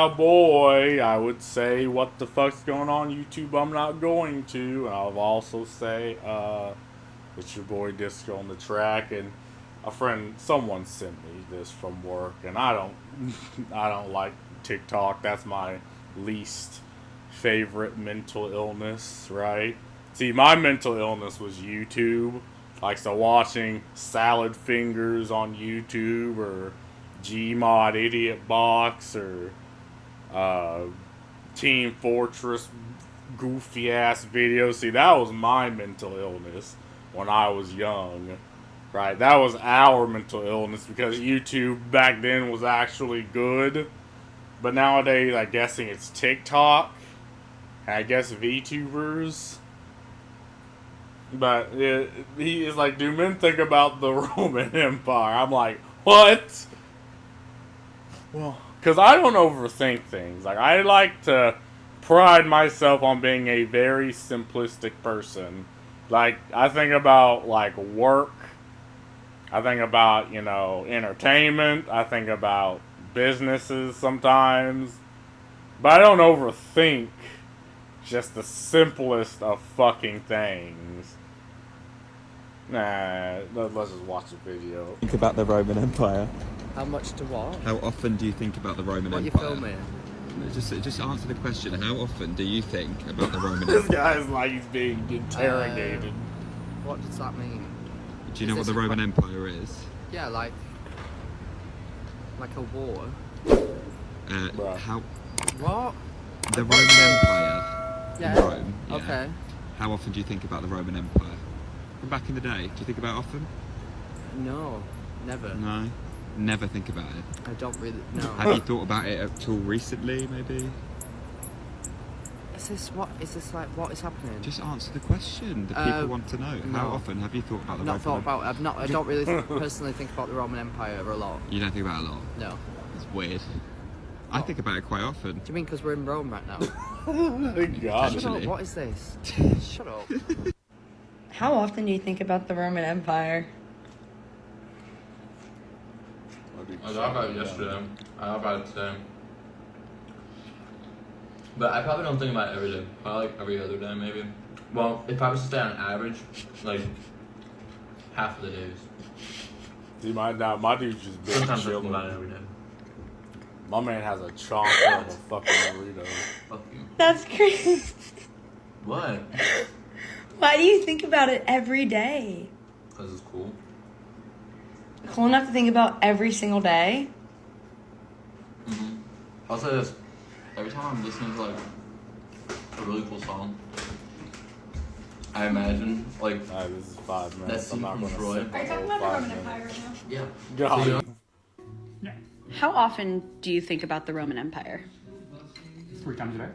cowboy, I would say, what the fuck's going on YouTube? I'm not going to. And I'll also say, it's your boy Disco on the track. And someone sent me this from work. And I don't like TikTok. That's my least favorite mental illness, right? See, my mental illness was YouTube. Like, so watching Salad Fingers on YouTube or Gmod Idiot Box or Team Fortress goofy ass videos. See, that was my mental illness when I was young. Right? That was our mental illness because YouTube back then was actually good. But nowadays, I'm guessing it's TikTok. And I guess VTubers. But he is like, do men think about the Roman Empire? I'm like, what? Well, because I don't overthink things. Like, I like to pride myself on being a very simplistic person. Like, I think about, like, work. I think about, entertainment. I think about businesses sometimes. But I don't overthink just the simplest of fucking things. Nah, let's just watch the video. Think about the Roman Empire. How much to what? How often do you think about the Roman Empire? What are you filming? Just answer the question. How often do you think about the Roman This Empire? guy's like he's being interrogated. What does that mean? Do you know what the Roman Empire is? Yeah, like a war. How What? the Roman Empire Yeah. in Rome? Yeah. Okay. How often do you think about the Roman Empire? From back in the day, do you think about it often? No, never. No, never think about it. I don't really. No. Have you thought about it at all recently? Maybe. Is this like what is happening? Just answer the question. The people want to know. No. How often have you thought about the Not Roman thought about. I don't really personally think about the Roman Empire a lot. You don't think about it a lot? No. It's weird. I think about it quite often. Do you mean because we're in Rome right now? God. Shut up! What is this? Shut up! How often do you think about the Roman Empire? I thought about it yesterday. I thought about it today. But I probably don't think about it every day. Probably like every other day, maybe. Well, if I was to stay on average, like half of the days. See, my dude's just big Sometimes I think chilling. about it every day. My man has a chonker of a fucking burrito. Fuck you. That's crazy. What? Why do you think about it every day? Because it's cool. Cool enough to think about every single day? Mm-hmm. I'll say this. Every time I'm listening to like a really cool song, I imagine like Alright, this is 5 minutes. That scene I'm not from gonna Troy. sit the Are you talking whole about the 5 Roman minutes. Empire right now? yeah. God. So, you know, How often do you think about the Roman Empire? 3 times a day.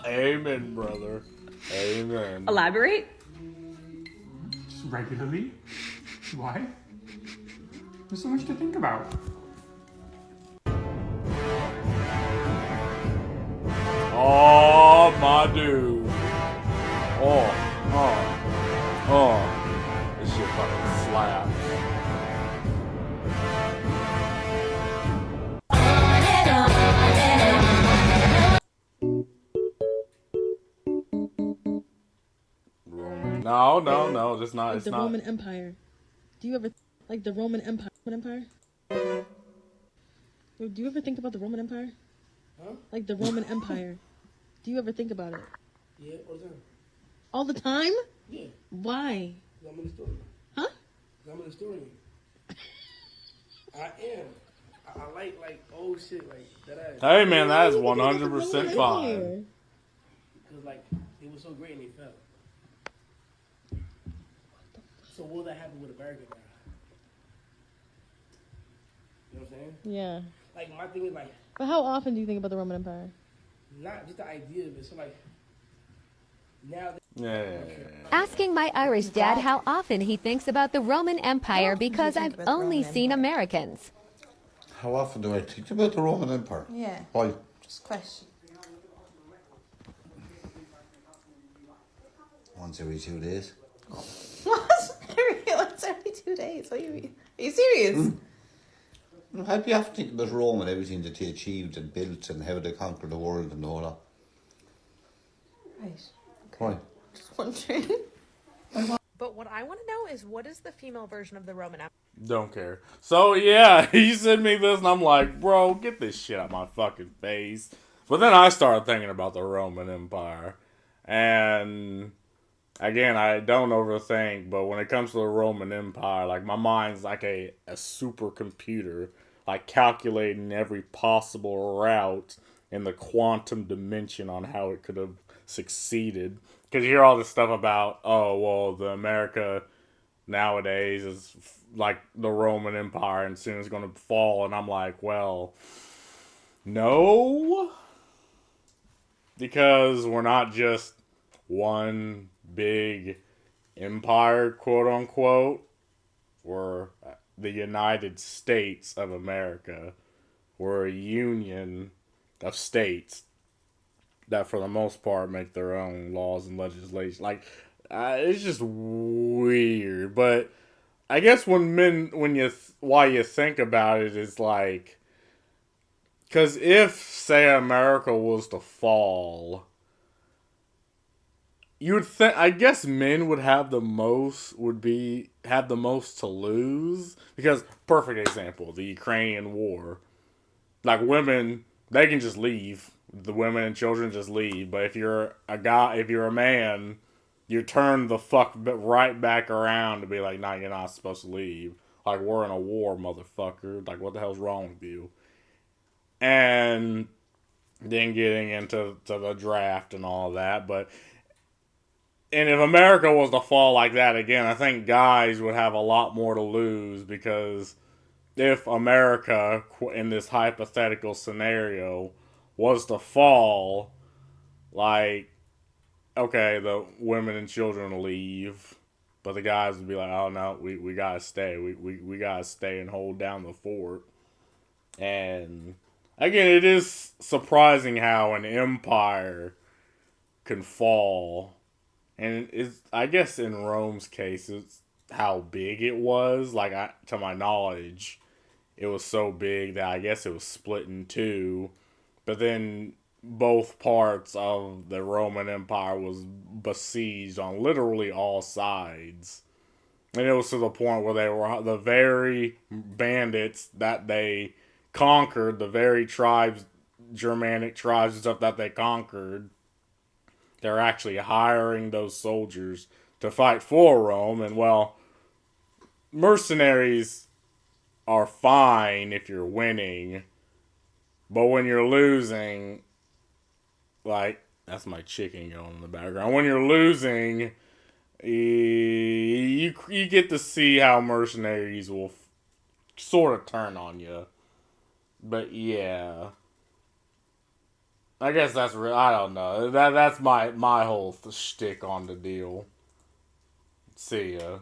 Amen, brother. Amen. Elaborate? Just regularly. Why? There's so much to think about. Oh, my dude. Oh. This shit fucking slaps. No, it's not. It's the not. Roman Empire. Do you ever like the Roman Empire? Do you ever think about the Roman Empire? Huh? Like the Roman Empire. Do you ever think about it? Yeah, all the time. All the time? Yeah. Why? 'Cause I'm an historian. Huh? 'Cause I'm an historian. I am. I like old shit like that. Hey, man, that is Why do you think about the 100% Roman fine. Empire? Because like they were so great and they fell. So will that happen with America now? You know what I'm saying? Yeah. Like my thing is like But how often do you think about the Roman Empire? not just the idea of it. So like now. Yeah. Asking my Irish dad how often he thinks about the Roman Empire because I've only seen Americans. How often do I think about the Roman Empire? Yeah. Why? Just question. Once every 2 days. What? It's every 2 days. What do you mean? Are you serious? I'd be often thinking about Rome and everything that they achieved and built and how they conquered the world and all that. Right. Why? Just wondering. But what I want to know is what is the female version of the Roman Empire? Don't care. So yeah, he sent me this, and I'm like, bro, get this shit out my fucking face. But then I started thinking about the Roman Empire, and again, I don't overthink. But when it comes to the Roman Empire, like my mind's like a supercomputer, like calculating every possible route in the quantum dimension on how it could have succeeded. Because you hear all this stuff about, oh well, the America nowadays is like the Roman Empire and soon it's going to fall. And I'm like, well, no. Because we're not just one big empire, quote unquote. We're the United States of America. We're a union of states that for the most part make their own laws and legislation. Like, it's just weird. But I guess why you think about it is like, because if, say, America was to fall, you would think, I guess men would have the most to lose. Because, perfect example, the Ukrainian war. Like, women, they can just leave. The women and children just leave. But if you're a man, you turn the fuck right back around to be like, nah, you're not supposed to leave. Like, we're in a war, motherfucker. Like, what the hell's wrong with you? And then getting into the draft and all that. And if America was to fall like that again, I think guys would have a lot more to lose, because if America, in this hypothetical scenario, was to fall, like, okay, the women and children will leave, but the guys would be like, oh no, we gotta stay. We gotta stay and hold down the fort. And again, it is surprising how an empire can fall. And it's, I guess in Rome's case, it's how big it was. Like, to my knowledge, it was so big that I guess it was split in two. But then both parts of the Roman Empire was besieged on literally all sides. And it was to the point where they were the very bandits that they conquered, the very tribes, Germanic tribes and stuff that they conquered, they're actually hiring those soldiers to fight for Rome. And, well, mercenaries are fine if you're winning, but when you're losing, like, that's my chicken going in the background. When you're losing, you get to see how mercenaries will sort of turn on you. But yeah, I guess that's real. I don't know. That's my whole shtick on the deal. See ya.